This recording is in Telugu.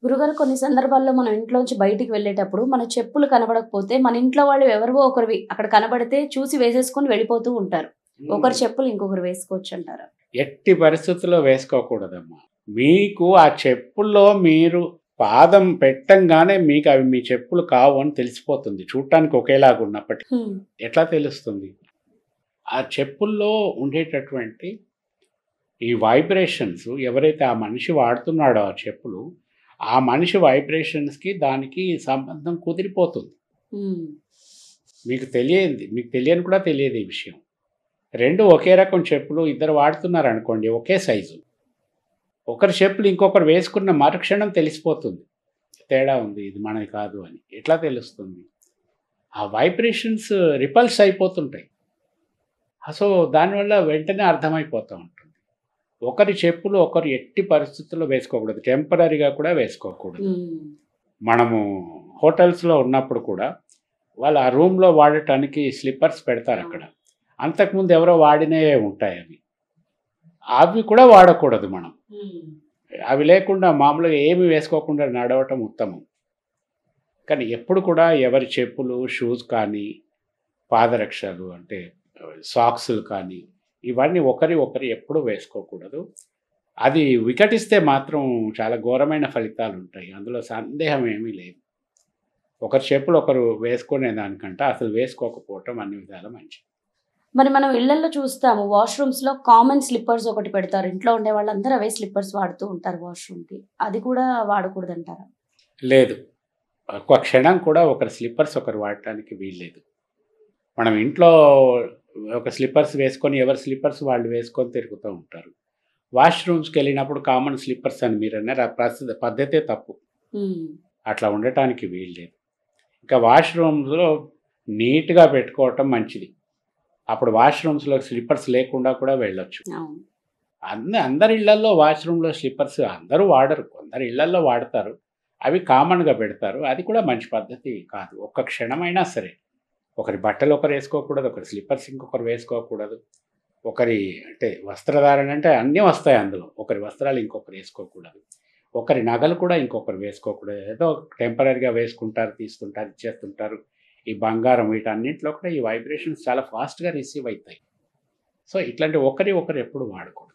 గురుగారు కొన్ని సందర్భాల్లో మనం ఇంట్లోంచి బయటికి వెళ్ళేటప్పుడు మన చెప్పులు కనబడకపోతే మన ఇంట్లో వాళ్ళు ఎవరివో ఒకరివి అక్కడ కనబడితే చూసి వేసేసుకొని వెళ్ళిపోతూ ఉంటారు. ఒకరి చెప్పులు ఇంకొకరు వేసుకోవచ్చు అంటారా? ఎట్టి పరిస్థితుల్లో వేసుకోకూడదమ్మా. మీకు ఆ చెప్పుల్లో మీరు పాదం పెట్టంగానే మీకు అవి మీ చెప్పులు కావు అని తెలిసిపోతుంది. చూడటానికి ఒకేలాగా ఉన్నప్పటికీ. హ్మ్. ఎట్లా తెలుస్తుంది? ఆ చెప్పుల్లో ఉండేటటువంటి ఈ వైబ్రేషన్స్ ఎవరైతే ఆ మనిషి వాడుతున్నాడో ఆ చెప్పులు, ఆ మనిషి వైబ్రేషన్స్‌కి దానికి సంబంధం కుదిరిపోతుంది. హ్మ్. మీకు తెలియని కూడా తెలియదు ఈ విషయం. 2 ఒకే రకం చెప్పులు ఇద్దరు వాడుతున్నారనుకోండి, ఒకే సైజు. ఒకరి చెప్పులు ఇంకొకరు వేసుకున్న మరుక్షణం తెలిసిపోతుంది. తేడా ఉంది. ఇది మనది కాదు అని. ఎట్లా తెలుస్తుంది? ఆ వైబ్రేషన్స్ రిపల్స్ అయిపోతుంటాయి. సో, దానివల్ల వెంటనే అర్థమైపోతూ ఉంటుంది. ఒకరి చెప్పులు ఒకరు ఎట్టి పరిస్థితుల్లో వేసుకోకూడదు. టెంపరరీగా కూడా వేసుకోకూడదు. హ్మ్. మనము హోటల్స్‌లో ఉన్నప్పుడు కూడా వాళ్ళు ఆ రూమ్‌లో వాడటానికి స్లిప్పర్స్ పెడతారక్కడ. అంతకుముందు ఎవరో వాడినవే ఉంటాయవి. అవి కూడా వాడకూడదు మనం. హ్మ్. అవి లేకుండా మామూలుగా ఏమి వేసుకోకుండా నడవటం ఉత్తమం. కానీ ఎప్పుడు కూడా ఎవరి చెప్పులు, షూస్ కానీ, పాదరక్షలు అంటే సాక్సులు కానీ, ఇవన్నీ ఒకరు ఎప్పుడూ వేసుకోకూడదు. అది వికటిస్తే మాత్రం చాలా ఘోరమైన ఫలితాలుంటాయి. అందులో సందేహం ఏమీ లేదు. ఒకరి చెప్పులు ఒకరు వేసుకునే దానికంటే అసలు వేసుకోకపోవటం అన్ని విధాలా మంచిది. మరి మనం ఇళ్లల్లో చూస్తాము వాష్‌రూమ్స్‌లో కామన్ స్లిప్పర్స్ ఒకటి పెడతారు. ఇంట్లో ఉండే వాళ్ళందరూ అవే స్లిప్పర్స్ వాడుతూ ఉంటారు వాష్‌రూమ్‌కి. అది కూడా వాడకూడదంటారా? లేదు. ఒక్క క్షణం కూడా ఒకరి స్లిప్పర్స్ ఒకరు వాడటానికి వీల్లేదు. మనం ఇంట్లో ఒక స్లిప్పర్స్ వేసుకొని ఎవరి స్లిప్పర్స్ వాళ్ళు వేసుకొని తిరుగుతూ ఉంటారు. వాష్‌రూమ్స్‌కెళ్ళినప్పుడు కామన్ స్లిప్పర్స్ అని మీరన్నారు. ఆ పద్ధతే తప్పు. హ్మ్. అట్లా ఉండటానికి వీల్లేదు. ఇంకా వాష్‌రూమ్స్‌లో నీట్‌గా పెట్టుకోవటం మంచిది. అప్పుడు వాష్‌రూమ్స్‌లో స్లిప్పర్స్ లేకుండా కూడా వెళ్ళొచ్చు. అవును. అందరి ఇళ్లల్లో వాష్‌రూమ్‌లో స్లిప్పర్స్ అందరూ వాడరు. కొందరి ఇళ్లల్లో వాడతారు. అవి కామన్‌గా పెడతారు. అది కూడా మంచి పద్ధతి కాదు. ఒక్క క్షణమైనా సరే ఒకరి బట్టలు ఒకరు వేసుకోకూడదు. ఒకరి స్లిప్పర్స్ ఇంకొకరు వేసుకోకూడదు. ఒకరి అంటే వస్త్రధారణ అంటే అన్నీ వస్తాయి అందులో. ఒకరి వస్త్రాలు ఇంకొకరు వేసుకోకూడదు. ఒకరి నగలు కూడా ఇంకొకరు వేసుకోకూడదు. ఏదో టెంపరరీగా వేసుకుంటారు, తీసుకుంటారు, ఇచ్చేస్తుంటారు. ఈ బంగారం వీటన్నిటిలో కూడా ఈ వైబ్రేషన్స్ చాలా ఫాస్ట్‌గా రిసీవ్ అయితాయి. సో, ఇట్లాంటి ఒకరు ఎప్పుడు వాడకూడదు.